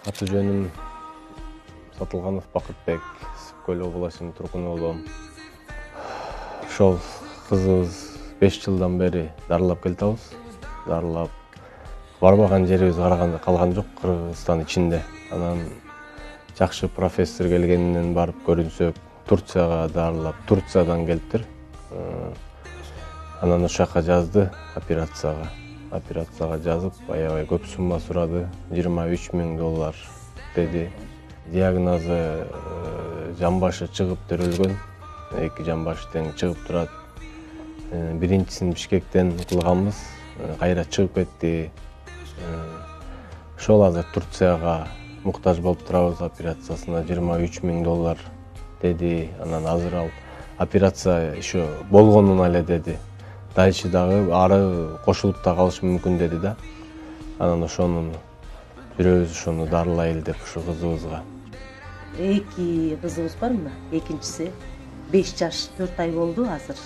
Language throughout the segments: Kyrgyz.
Аты жөнүм Сатылганов Бакытбек, Ысык Көл областынын тургуну болом. Ошол кызыбыз 5 жылдан бери дарылап келатабыз. Дарылап барбаган жерибиз калган жок Кыргызстан ичинде. Анан жакшы профессор келгенинен барып көрүнсөк, Турцияга дарылап, Турциядан келиптир. Анан ошол жака жазды операцияга. Операцияга жазып, аябай көп сумма сурады. $23.000 деди. Диагнозу жамбашы чыгып төрөлгөн. 2 жамбашы тең чыгып турат. Биринчисин Бишкектен кылганбыз. Кайра чыгып кетти. Ошол азыр Турцияга муктаж болуп турабыз операциясына. $23.000 деди. Анан азыр ал операция еще болгонун эле деди. Дальше дагы ары кошулуп да калышы мүмкүн деди да. Анан ошону бирөөбүз ошону дарылайлы деп ушу кызыбызга. 2 кызыбыз бармы? Экинчиси 5 жаш 4 ай болду азыр.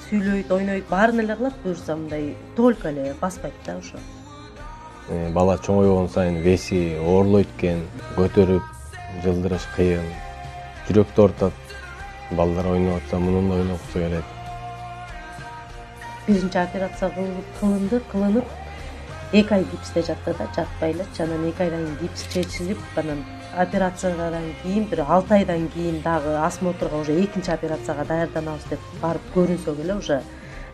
Сүйлөйт, ойнойт, баарын эле кылат, буюрса мындай только эле баспайт да ошо. Бала чоңойгон сайын веси оорлойт экен, көтөрүп жылдырыш кыйын. Жүрөктү ортот. Балдар ойноп атса, мунун ойногусу келет. Биринчи операция кылынып 2 ай гипсте жатты да, жатпай элечи. Анан 2 айдан кийин гипс чечилип, анан операциядан кийин бир 6 айдан кийин дагы осмотрго уже экинчи операцияга даярданабыз деп барып көрүнсөк эле уже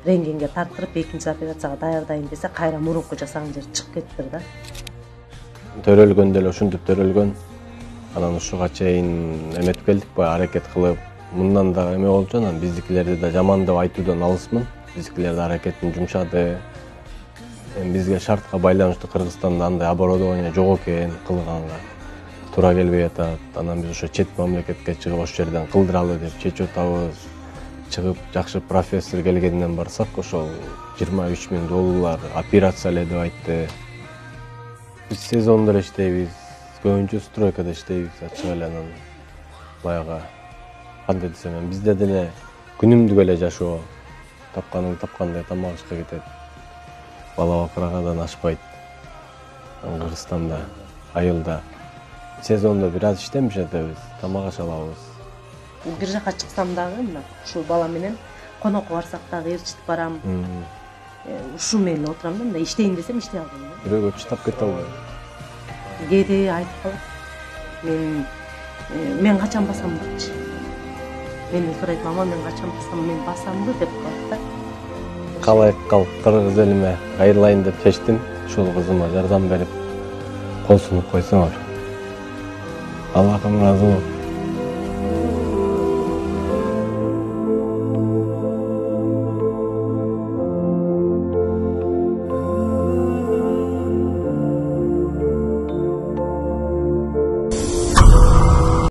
рентгенге тарттырып экинчи операцияга даярдайын десе, кайра мурунку жасаган жери чыгып кетиптир да. Төрөлгөн деле ошентип төрөлгөн. Анан ушуга чейин эметип келдик, баягы аракет кылып, мындан да эме болчу, анан биздикилерди да жаман деп айтуудан алысмын. Биздикилер да аракетин жумшады. Бизге шартка байланыштуу Кыргызстанда андай оборудование жок экен, кылганга туура келбей атат. Анан биз ошо чет мамлекетке чыгып ошол жерден кылдыралы деп чечип атабыз. Чыгып жакшы профессор келгенинен барсак, ошол $23.000 операция эле деп айтты. Биз сезондо иштейбиз, көбүнчө стройкада иштейбиз, ачык эле. Анан баягы кандай десем, бизде деле күнүмдүк эле жашоо. Тапканың тапкандай тамак ишке кетет. Бала бакыргадан ашпайт. Кыргызстанда айылда сезондо бир аз иштемиш атабыз, тамак аша алабыз. Бир жака чыксам дагы мына ушул бала менен конокко барсак дагы ээрчитип барам. Ушу менен эле отурам да, мындай иштейин десем иштей албайм да. Бирөөгө чыдап кете албайм. Кээде айтып калат. Мен качан басам депчи. Менден сурайт, мама мен качан басам, мен басамбы деп калат да. Калай калып кыргыз элиме кайрылайын деп чечтим. Ушул кызыма жардам берип, кол сунуп койсоңор. Аллахым ыраазы болот.